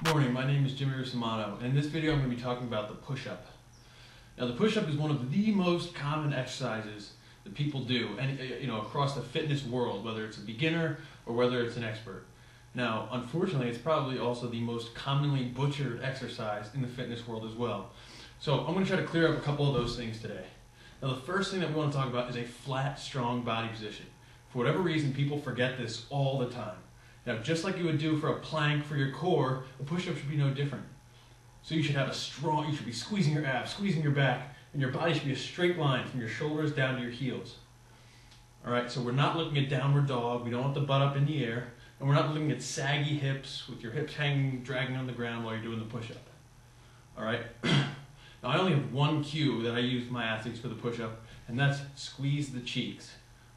Morning, my name is Jimmy Russomano, and in this video I'm going to be talking about the push-up. Now the push-up is one of the most common exercises that people do, and across the fitness world, whether it's a beginner or whether it's an expert. Now, unfortunately, it's probably also the most commonly butchered exercise in the fitness world as well. So I'm going to try to clear up a couple of those things today. Now the first thing that we want to talk about is a flat, strong body position. For whatever reason, people forget this all the time. Now, just like you would do for a plank for your core, a push-up should be no different. So you should have you should be squeezing your abs, squeezing your back, and your body should be a straight line from your shoulders down to your heels. All right, so we're not looking at downward dog, we don't want the butt up in the air, and we're not looking at saggy hips with your hips hanging, dragging on the ground while you're doing the push-up. All right, now I only have one cue that I use with my athletes for the push-up, and that's squeeze the cheeks.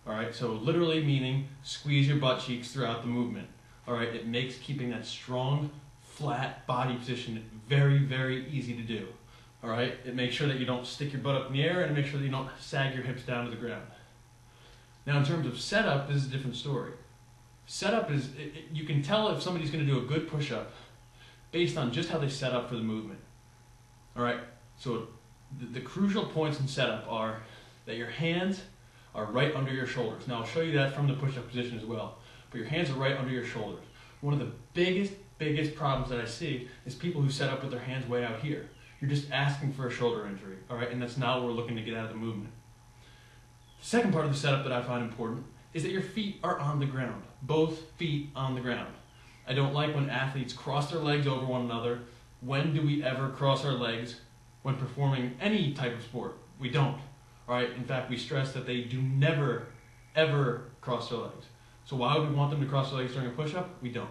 All right, so literally meaning squeeze your butt cheeks throughout the movement. All right, it makes keeping that strong, flat body position very, very easy to do. All right, it makes sure that you don't stick your butt up in the air, and it makes sure that you don't sag your hips down to the ground. Now, in terms of setup, this is a different story. Setup is, you can tell if somebody's going to do a good push-up based on just how they set up for the movement. All right, so the crucial points in setup are that your hands are right under your shoulders. Now, I'll show you that from the push-up position as well. But your hands are right under your shoulders. One of the biggest problems that I see is people who set up with their hands way out here. You're just asking for a shoulder injury, all right? And that's not what we're looking to get out of the movement. The second part of the setup that I find important is that your feet are on the ground. Both feet on the ground. I don't like when athletes cross their legs over one another. When do we ever cross our legs when performing any type of sport? We don't. All right, in fact, we stress that they do never, ever cross their legs. So why would we want them to cross their legs during a push-up? We don't.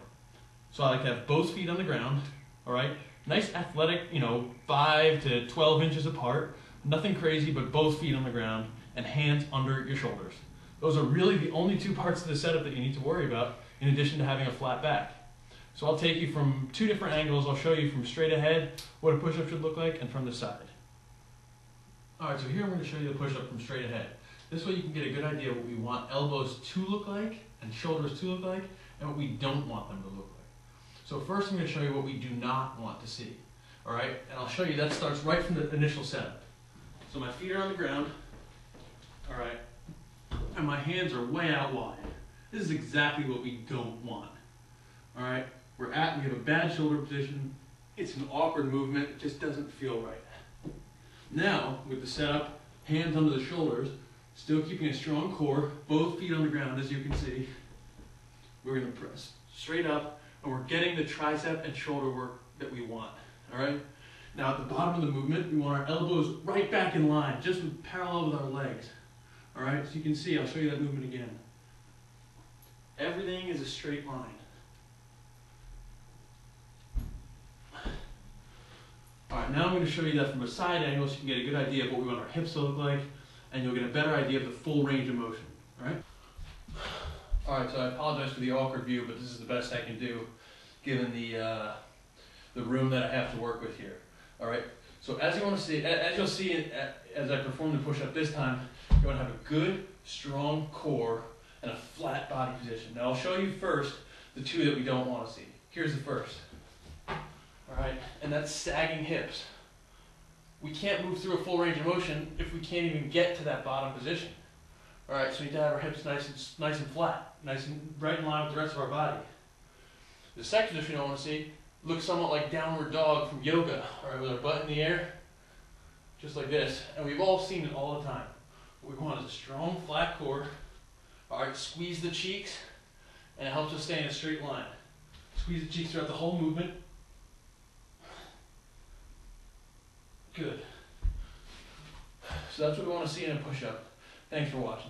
So I like to have both feet on the ground, all right? Nice athletic, 5 to 12 inches apart. Nothing crazy, but both feet on the ground and hands under your shoulders. Those are really the only two parts of the setup that you need to worry about, in addition to having a flat back. So I'll take you from two different angles. I'll show you from straight ahead what a push-up should look like and from the side. All right, so here I'm going to show you the push-up from straight ahead. This way you can get a good idea of what we want elbows to look like and shoulders to look like and what we don't want them to look like. So first I'm going to show you what we do not want to see. All right, and I'll show you that starts right from the initial setup. So my feet are on the ground, all right, and my hands are way out wide. This is exactly what we don't want. All right, we have a bad shoulder position. It's an awkward movement. It just doesn't feel right. Now, with the setup, hands under the shoulders, still keeping a strong core, both feet on the ground, as you can see, we're going to press straight up, and we're getting the tricep and shoulder work that we want, all right? Now, at the bottom of the movement, we want our elbows right back in line, just parallel with our legs, all right? So you can see, I'll show you that movement again. Everything is a straight line. All right, now I'm going to show you that from a side angle so you can get a good idea of what we want our hips to look like, and you'll get a better idea of the full range of motion, all right? All right, so I apologize for the awkward view, but this is the best I can do given the room that I have to work with here, all right? So as you'll see as I perform the push-up this time, you want to have a good, strong core and a flat body position. Now I'll show you first the two that we don't want to see. Here's the first. All right, and that's sagging hips. We can't move through a full range of motion if we can't even get to that bottom position. All right, so we need to have our hips nice and flat, nice and right in line with the rest of our body. The second position I want to see looks somewhat like downward dog from yoga, all right, with our butt in the air, just like this. And we've all seen it all the time. What we want is a strong, flat core. All right, squeeze the cheeks, and it helps us stay in a straight line. Squeeze the cheeks throughout the whole movement. Good. So that's what we want to see in a push-up. Thanks for watching.